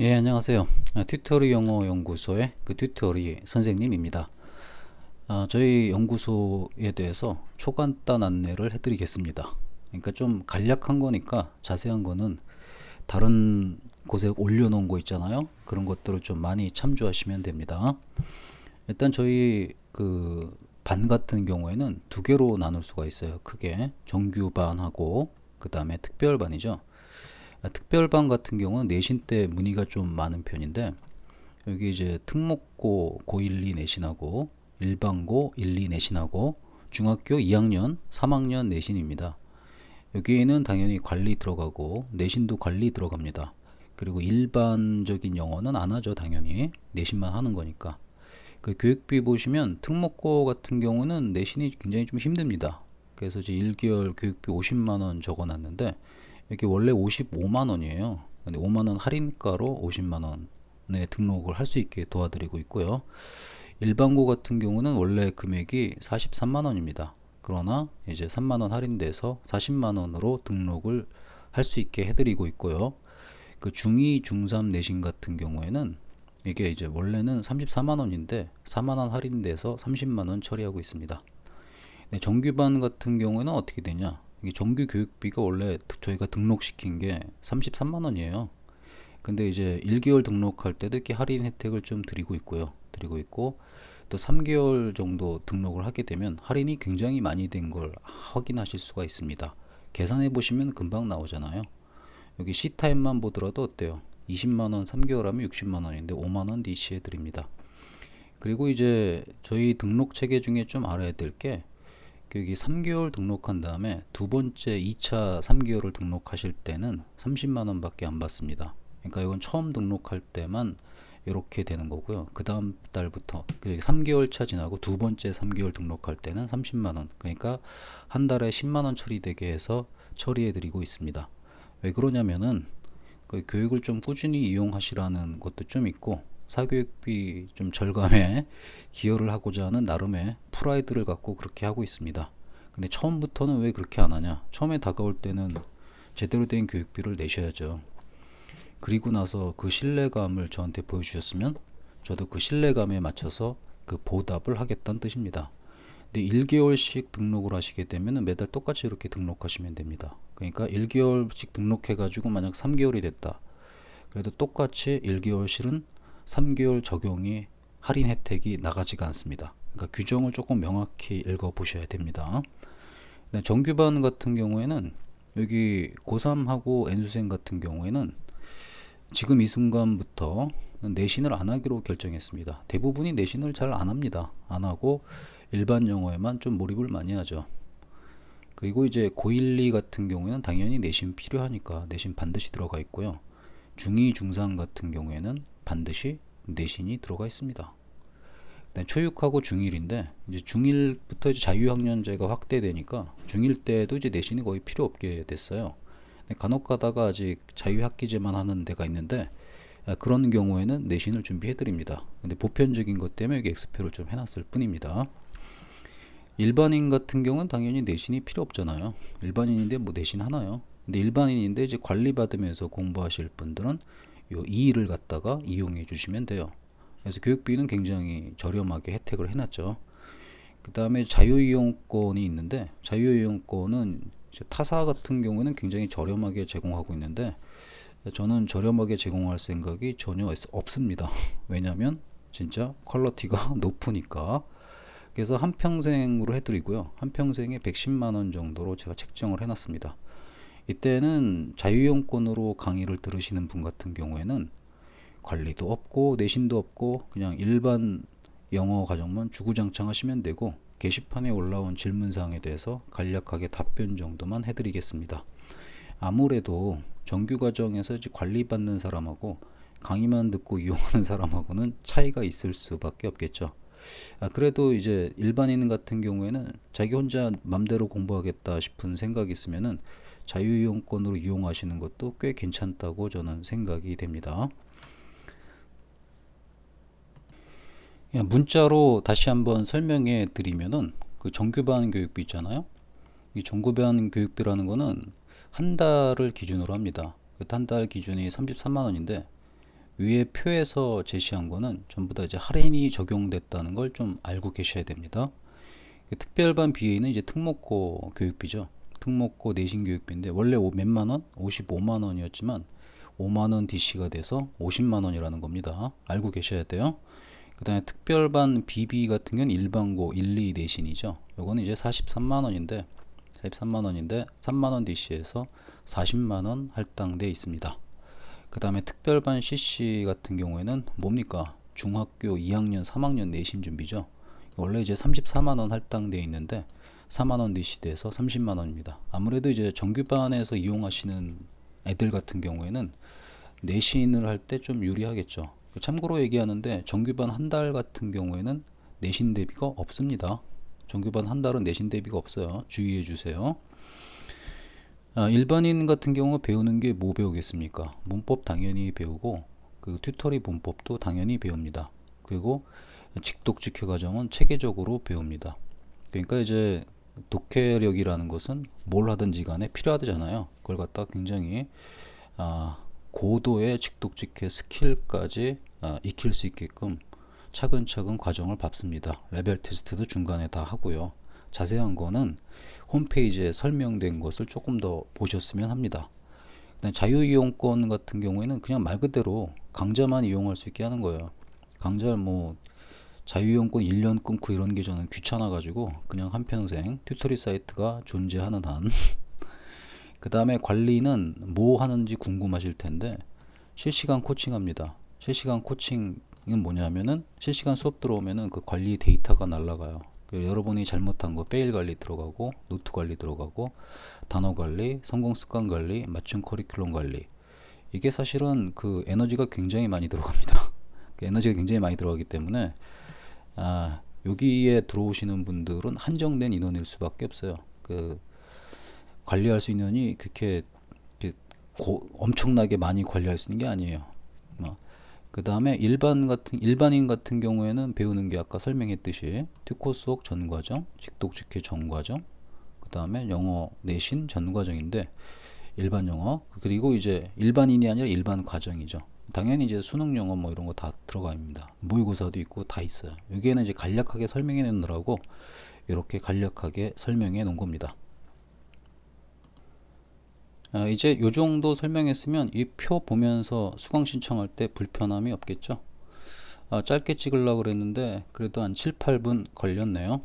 예, 안녕하세요. 튜토리 영어 연구소의 튜토리 선생님입니다. 저희 연구소에 대해서 초간단 안내를 해드리겠습니다. 그러니까 좀 간략한 거니까 자세한 거는 다른 곳에 올려놓은 거 있잖아요. 그런 것들을 좀 많이 참조하시면 됩니다. 일단 저희 반 같은 경우에는 두 개로 나눌 수가 있어요. 크게 정규반하고 그 다음에 특별반이죠. 특별반 같은 경우는 내신 때 문의가 좀 많은 편인데, 여기 이제 특목고 고1, 2 내신하고 일반고 1, 2 내신하고 중학교 2학년, 3학년 내신입니다. 여기에는 당연히 관리 들어가고 내신도 관리 들어갑니다. 그리고 일반적인 영어는 안 하죠. 당연히 내신만 하는 거니까. 그 교육비 보시면 특목고 같은 경우는 내신이 굉장히 좀 힘듭니다. 그래서 이제 1개월 교육비 50만원 적어놨는데, 이게 원래 55만원이에요. 근데 5만원 할인가로 50만원에 등록을 할 수 있게 도와드리고 있고요. 일반고 같은 경우는 원래 금액이 43만원입니다. 그러나 이제 3만원 할인돼서 40만원으로 등록을 할 수 있게 해드리고 있고요. 그 중2, 중3 내신 같은 경우에는 이게 이제 원래는 34만원인데 4만원 할인돼서 30만원 처리하고 있습니다. 네, 정규반 같은 경우에는 어떻게 되냐? 이게 정규 교육비가 원래 저희가 등록시킨 게 33만원이에요. 근데 이제 1개월 등록할 때도 이렇게 할인 혜택을 좀 드리고 있고요. 드리고 있고, 또 3개월 정도 등록을 하게 되면 할인이 굉장히 많이 된 걸 확인하실 수가 있습니다. 계산해 보시면 금방 나오잖아요. 여기 C타임만 보더라도 어때요? 20만원 3개월 하면 60만원인데 5만원 DC해 드립니다. 그리고 이제 저희 등록 체계 중에 좀 알아야 될 게, 여기 3개월 등록한 다음에 두 번째 2차 3개월을 등록하실 때는 30만원 밖에 안 받습니다. 그러니까 이건 처음 등록할 때만 이렇게 되는 거고요. 그 다음 달부터 3개월 차 지나고 두 번째 3개월 등록할 때는 30만원, 그러니까 한 달에 10만원 처리되게 해서 처리해 드리고 있습니다. 왜 그러냐면은 그 교육을 좀 꾸준히 이용하시라는 것도 좀 있고, 사교육비 좀 절감에 기여를 하고자 하는 나름의 프라이드를 갖고 그렇게 하고 있습니다. 근데 처음부터는 왜 그렇게 안 하냐? 처음에 다가올 때는 제대로 된 교육비를 내셔야죠. 그리고 나서 그 신뢰감을 저한테 보여주셨으면 저도 그 신뢰감에 맞춰서 그 보답을 하겠다는 뜻입니다. 근데 1개월씩 등록을 하시게 되면 매달 똑같이 이렇게 등록하시면 됩니다. 그러니까 1개월씩 등록해 가지고 만약 3개월이 됐다, 그래도 똑같이 1개월 실은 3개월 적용이 할인 혜택이 나가지가 않습니다. 그러니까 규정을 조금 명확히 읽어 보셔야 됩니다. 정규반 같은 경우에는 여기 고3하고 N수생 같은 경우에는 지금 이 순간부터 내신을 안 하기로 결정했습니다. 대부분이 내신을 잘 안 합니다. 안 하고 일반 영어에만 좀 몰입을 많이 하죠. 그리고 이제 고1, 2 같은 경우에는 당연히 내신 필요하니까 내신 반드시 들어가 있고요. 중2, 중3 같은 경우에는 반드시 내신이 들어가 있습니다. 초육하고 중1인데 이제 중1부터 이제 자유학년제가 확대되니까 중1 때도 이제 내신이 거의 필요 없게 됐어요. 간혹 가다가 아직 자유학기제만 하는 데가 있는데, 그런 경우에는 내신을 준비해 드립니다. 근데 보편적인 것 때문에 여기 엑스표를 좀 해놨을 뿐입니다. 일반인 같은 경우는 당연히 내신이 필요 없잖아요. 일반인인데 뭐 내신 하나요? 근데 일반인인데 이제 관리 받으면서 공부하실 분들은 요 2일을 갖다가 이용해 주시면 돼요. 그래서 교육비는 굉장히 저렴하게 혜택을 해놨죠. 그 다음에 자유이용권이 있는데, 자유이용권은 타사 같은 경우는 굉장히 저렴하게 제공하고 있는데, 저는 저렴하게 제공할 생각이 전혀 없습니다. 왜냐면 진짜 퀄리티가 높으니까. 그래서 한평생으로 해드리고요. 한평생에 110만원 정도로 제가 책정을 해놨습니다. 이때는 자유이용권으로 강의를 들으시는 분 같은 경우에는 관리도 없고 내신도 없고 그냥 일반 영어 과정만 주구장창 하시면 되고, 게시판에 올라온 질문사항에 대해서 간략하게 답변 정도만 해드리겠습니다. 아무래도 정규 과정에서 이제 관리받는 사람하고 강의만 듣고 이용하는 사람하고는 차이가 있을 수밖에 없겠죠. 그래도 이제 일반인 같은 경우에는 자기 혼자 맘대로 공부하겠다 싶은 생각이 있으면은 자유이용권으로 이용하시는 것도 꽤 괜찮다고 저는 생각이 됩니다. 문자로 다시 한번 설명해 드리면은, 그 정규반 교육비 있잖아요. 이 정규반 교육비라는 거는 한 달을 기준으로 합니다. 한 달 기준이 33만원인데 위에 표에서 제시한 거는 전부 다 이제 할인이 적용됐다는 걸 좀 알고 계셔야 됩니다. 특별반 BA는 이제 특목고 교육비죠. 특목고 내신 교육비인데 원래 몇만 원? 55만 원이었지만 5만 원 DC가 돼서 50만 원이라는 겁니다. 알고 계셔야 돼요. 그 다음에 특별반 BB 같은 경우는 일반고 1, 2 내신이죠. 요거는 이제 43만 원인데 3만 원 DC에서 40만 원 할당돼 있습니다. 그 다음에 특별반 CC 같은 경우에는 뭡니까? 중학교 2학년, 3학년 내신 준비죠. 원래 이제 34만원 할당되어 있는데 4만원 DC돼서 30만원입니다. 아무래도 이제 정규반에서 이용하시는 애들 같은 경우에는 내신을 할 때 좀 유리하겠죠. 참고로 얘기하는데 정규반 한 달 같은 경우에는 내신 대비가 없습니다. 정규반 한 달은 내신 대비가 없어요. 주의해 주세요. 일반인 같은 경우 배우는 게 뭐 배우겠습니까? 문법 당연히 배우고 그 튜터리 문법도 당연히 배웁니다. 그리고 직독직해 과정은 체계적으로 배웁니다. 그러니까 이제 독해력이라는 것은 뭘 하든지 간에 필요하잖아요. 그걸 갖다 굉장히 고도의 직독직해 스킬까지 익힐 수 있게끔 차근차근 과정을 밟습니다. 레벨 테스트도 중간에 다 하고요. 자세한 거는 홈페이지에 설명된 것을 조금 더 보셨으면 합니다. 자유이용권 같은 경우에는 그냥 말 그대로 강좌만 이용할 수 있게 하는 거예요. 강좌를 뭐 자유이용권 1년 끊고 이런 게 저는 귀찮아 가지고 그냥 한평생 튜토리 사이트가 존재하는 한 그 다음에 관리는 뭐 하는지 궁금하실 텐데 실시간 코칭합니다. 실시간 코칭은 뭐냐면은 실시간 수업 들어오면은 그 관리 데이터가 날라가요. 여러분이 잘못한 거 페일 관리 들어가고 노트 관리 들어가고 단어 관리, 성공 습관 관리, 맞춤 커리큘럼 관리. 이게 사실은 그 에너지가 굉장히 많이 들어갑니다. 에너지가 굉장히 많이 들어가기 때문에 여기에 들어오시는 분들은 한정된 인원일 수밖에 없어요. 그 관리할 수 있는 인원이 그렇게 엄청나게 많이 관리할 수 있는 게 아니에요. 그 다음에 일반인 같은 경우에는 배우는 게 아까 설명했듯이 튜코 수업 전과정, 직독직해 전과정, 그 다음에 영어 내신 전과정인데 일반 영어 그리고 이제 일반인이 아니라 일반 과정이죠. 당연히 이제 수능 영어 뭐 이런 거 다 들어갑니다. 모의고사도 있고 다 있어요. 여기에는 이제 간략하게 설명해 놓느라고 이렇게 간략하게 설명해 놓은 겁니다. 이제 요 정도 설명했으면 이 표 보면서 수강 신청할 때 불편함이 없겠죠. 짧게 찍으려고 그랬는데 그래도 한 7, 8분 걸렸네요.